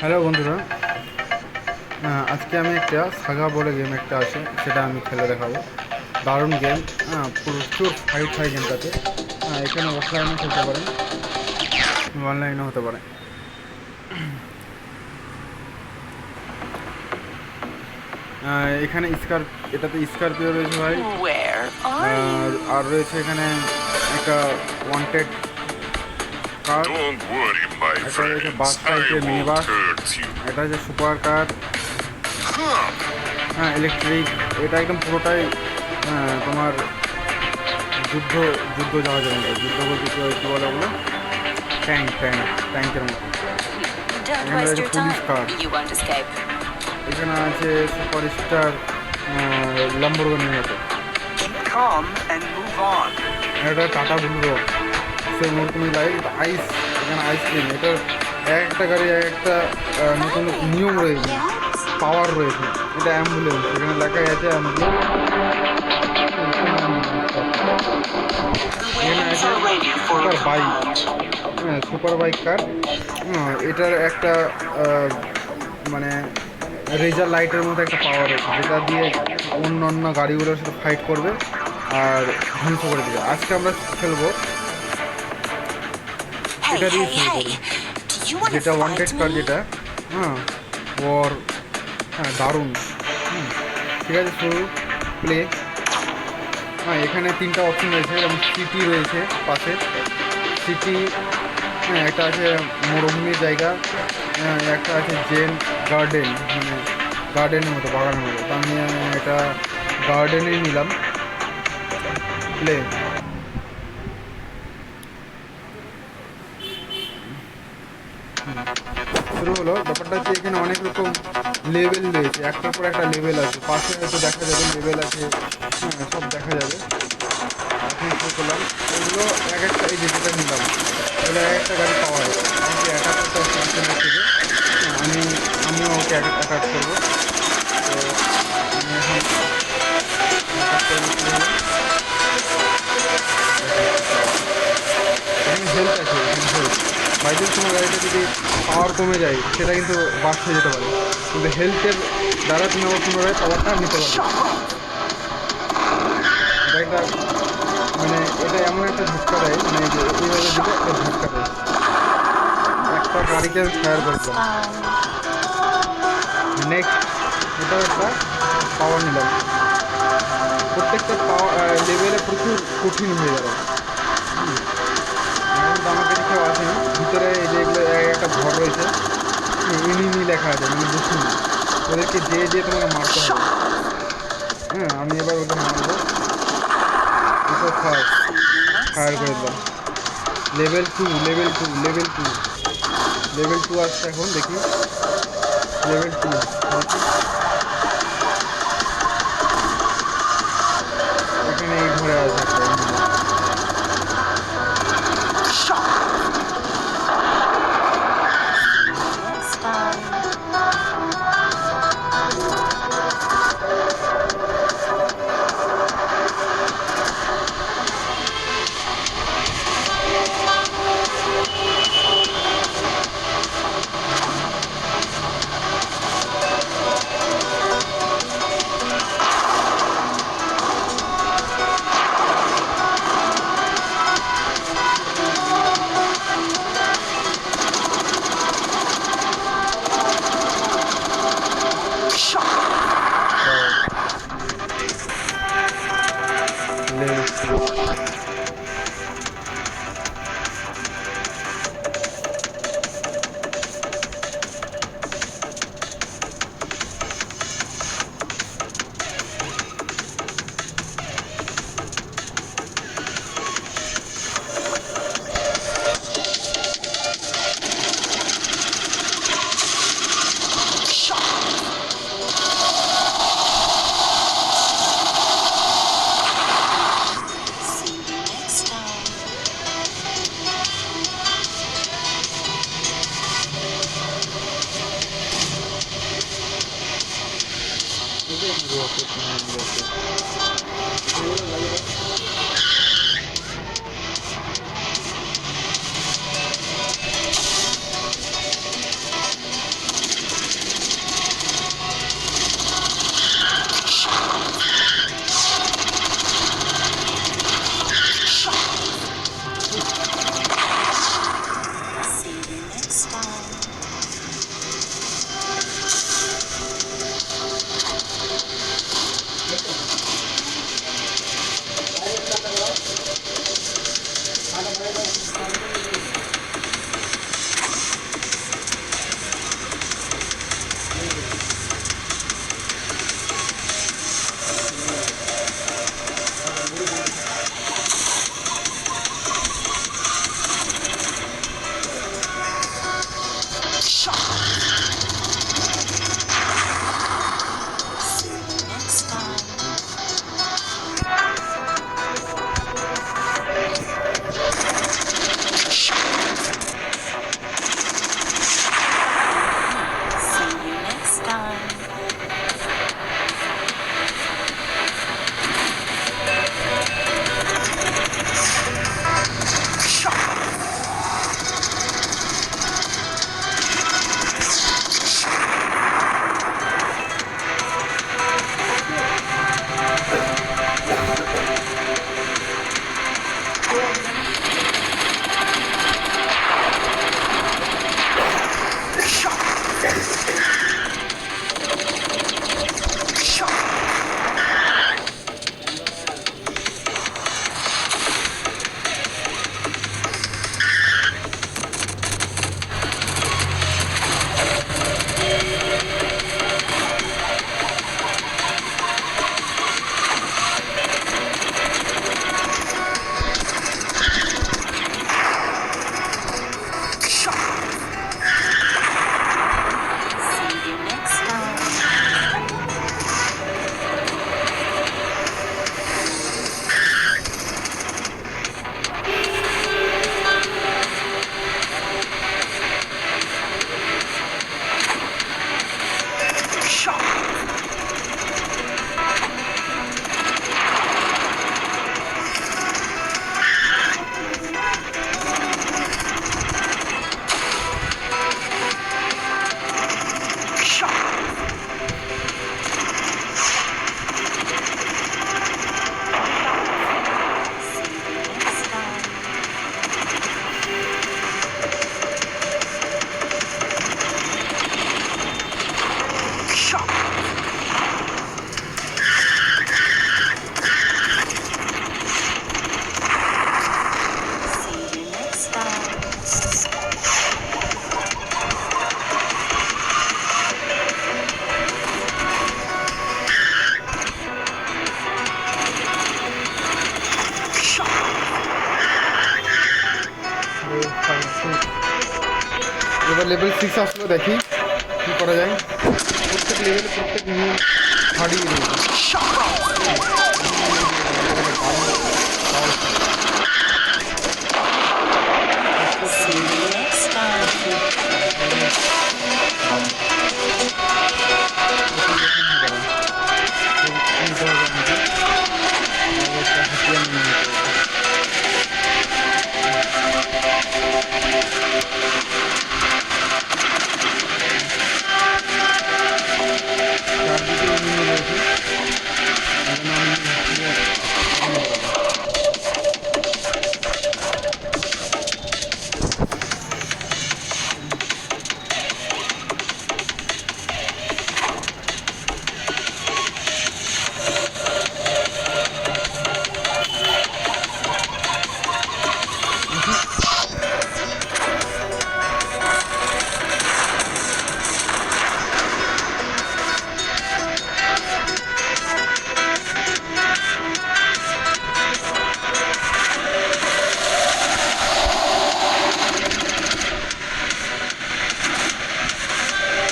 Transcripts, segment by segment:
Hello বন্ধুরা, আজকে আমি একটা সাগা বলে গেম একটা আছে, সেটা আমি খেলে দেখাবো। দারুণ গেম। প্রচুর ফাইট হয় গেমটাতে। এখানে অফলাইনে খেলতে পারেন, অনলাইনে হতে পারে। এখানে এটাতে স্করপিও রয়েছে ভাই। Where are R you? রয়েছে এখানে একটা wanted car, Don't worry, my একটা রয়েছে বাস friends. I টাইপের mini won't bus, hurt you. এটা হচ্ছে সুপার কার। Huh. ইলেকট্রিক। এটা একদম পুরোটাই তোমার যুদ্ধ যুদ্ধ জাহাজের মতো। যুদ্ধ বলতে কী বলে ওগুলো? ট্যাঙ্কের মতো। Don't এখানে waste রয়েছে your police time. Car. You won't escape. এখানে আছে সুপার স্টার ল্যাম্বরগিনির মতো। Keep calm and move on. এটা টাটা বুলরো, সেই মরকুমি লাইট আইস। এখানে আইসক্রিম। এটা এক একটা গাড়ি এক একটা নতুন নিয়ম রয়েছে, পাওয়ার রয়েছে। এটা অ্যাম্বুলেন্স, এখানে লেখাই আছে অ্যাম্বুলেন্স। The এখানে weapons আছে are ready for super a bike. command. হ্যাঁ, সুপার বাইক কার। এটার একটা মানে রেজার লাইটের মতো একটা পাওয়ার আছে, যেটা দিয়ে অন্য অন্য গাড়িগুলোর সাথে ফাইট করবে আর ধ্বংস করে দেবে। আজকে আমরা খেলবো Hey, এটা দিয়ে hey, শুরু hey! করি, Do you want to যেটা ওয়ান্টেড fight কার, me? যেটা হ্যাঁ ওর দারুণ। ঠিক আছে, শুরু প্লে। এখানে তিনটা অপশন রয়েছে, যেমন সিটি রয়েছে পাশে। সিটি, একটা আছে মরুভূমির জায়গা, একটা আছে জেন গার্ডেন, মানে গার্ডেনের মতো, বাগানের মতো। তো আমি এটা গার্ডেনেই নিলাম। প্লে। শুরু হলো। ব্যাপারটা হচ্ছে এখানে অনেক রকম লেভেল রয়েছে, একটার পর একটা লেভেল আছে। পাশে হয়তো দেখা যাবে লেভেল আছে, সব দেখা যাবে। এখন শুরু করলাম। এগুলো এক একটা, এই যে যেটা নিলাম, এগুলো এক একটা গাড়ি পাওয়া যায়। আমাকে অ্যাটাক করতে হচ্ছে পিছনের থেকে। আমিও ওকে অ্যাটাক করবো। তো আমি এখন অ্যাটাক করবো। শুরু হলো। এখানে হেলথ আছে, এখানে হেলথ। বাইকের সময় গাড়িটা যদি পাওয়ার কমে যায়, সেটা কিন্তু বাস্ট হয়ে যেতে পারে, কিন্তু হেলথের দ্বারা তুমি আবার পুনরায় পাওয়ারটা নিতে পারবে। এটা একটা মানে এটা এমন একটা ঝটকা দেয়, মানে এই যে এইভাবে দিলে একটা ঝটকা দেয়। একটা গাড়িকে আমি ফায়ার করে দিলাম। নেক্সট, এটাও একটা পাওয়ার নিলাম। প্রত্যেকটা পাওয়ার লেভেলে প্রচুর কঠিন হয়ে যাবে। এখন তো আমাকে কেউ আসেনি ভিতরে। এই যে এগুলো একটা ঘর রয়েছে, এনিমি লেখা আছে, মানে দুশ্মন। ওদেরকে যে তোমাকে মারতে হবে। আমি এবার ওকে মারবো। দুটো ফার্স্ট Next ফায়ার করে দিলাম। time. লেভেল টু আসছে এখন, দেখি। লেভেল 2 হয়েছে। এখানে এই ঘরে আছে একটা enemy। Next time. Level 3। See you next time. এবার লেভেল 6 আসলো, দেখি কী করা যায়। প্রত্যেক লেভেলে প্রত্যেক নিয়ম হারিয়ে রয়েছে। See you next time. See you next time.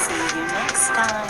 See you next time.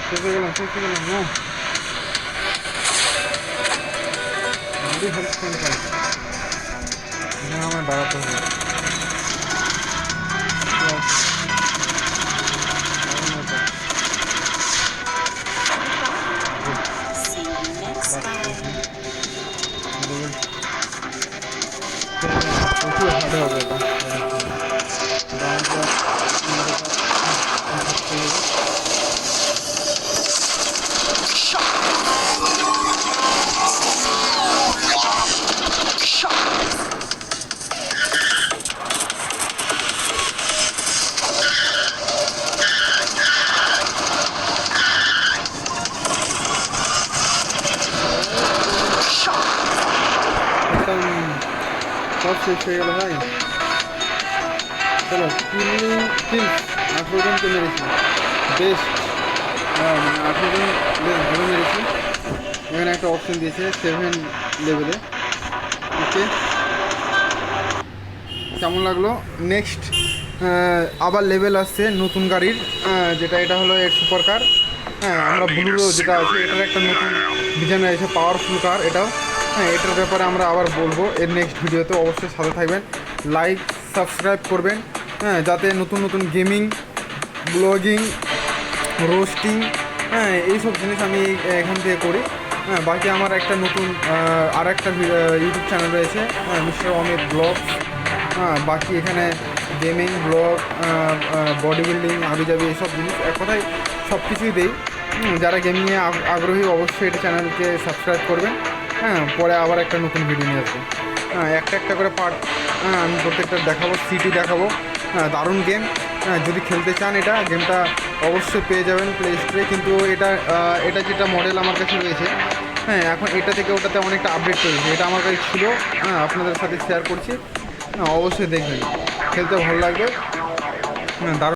শেষে গেলাম না হেল্প সেন্টার, এখানে আমার দাঁড়াতে হবে। See you next time. প্রচুর হাঁটে হবে এটা। একদম সব শেষ হয়ে গেল ভাই। চলো কিল 18 জনকে মেরেছি, বেস্ট। মানে 18 জন বেশ ভালো মেরেছি। এখানে একটা অপশন দিয়েছে 7 লেভেলে। ওকে, কেমন লাগলো? নেক্সট আবার লেভেল আসছে নতুন গাড়ির, যেটা এটা হলো এর সুপার কার। হ্যাঁ, আমরা ব্লুরো যেটা আছে এটার একটা নতুন ডিজাইন আছে, পাওয়ারফুল কার এটাও। হ্যাঁ, এটার ব্যাপারে আমরা আবার বলবো এর নেক্সট ভিডিওতে। অবশ্যই সাথে থাকবেন, লাইক সাবস্ক্রাইব করবেন। হ্যাঁ, যাতে নতুন নতুন গেমিং, ব্লগিং, রোস্টিং, হ্যাঁ এইসব জিনিস আমি এখান থেকে করি। হ্যাঁ, বাকি আমার একটা নতুন আর একটা ইউটিউব চ্যানেল রয়েছে, মিস্টার অমিত ব্লগ। হ্যাঁ, বাকি এখানে গেমিং, ব্লগ, বডি বিল্ডিং, হাবিজাবি এইসব জিনিস, এক কথায় সব কিছুই দেই। যারা গেমিংয়ে আগ্রহী অবশ্যই এটা চ্যানেলকে সাবস্ক্রাইব করবেন। হ্যাঁ, পরে আবার একটা নতুন ভিডিও নিয়ে আসবো। হ্যাঁ, একটা একটা করে পার্ট আমি প্রত্যেকটা দেখাবো, সিটি দেখাবো। হ্যাঁ, দারুণ গেম। হ্যাঁ, যদি খেলতে চান এটা গেমটা অবশ্যই পেয়ে যাবেন প্লে স্টোরে। কিন্তু এটা যেটা মডেল আমার কাছে রয়েছে, হ্যাঁ এখন এটা থেকে ওটাতে অনেকটা আপডেট করেছে। এটা আমার কাছে ছিল, হ্যাঁ আপনাদের সাথে শেয়ার করছি। হ্যাঁ, অবশ্যই দেখবেন, খেলতে ভালো লাগবে। হ্যাঁ, দারুণ।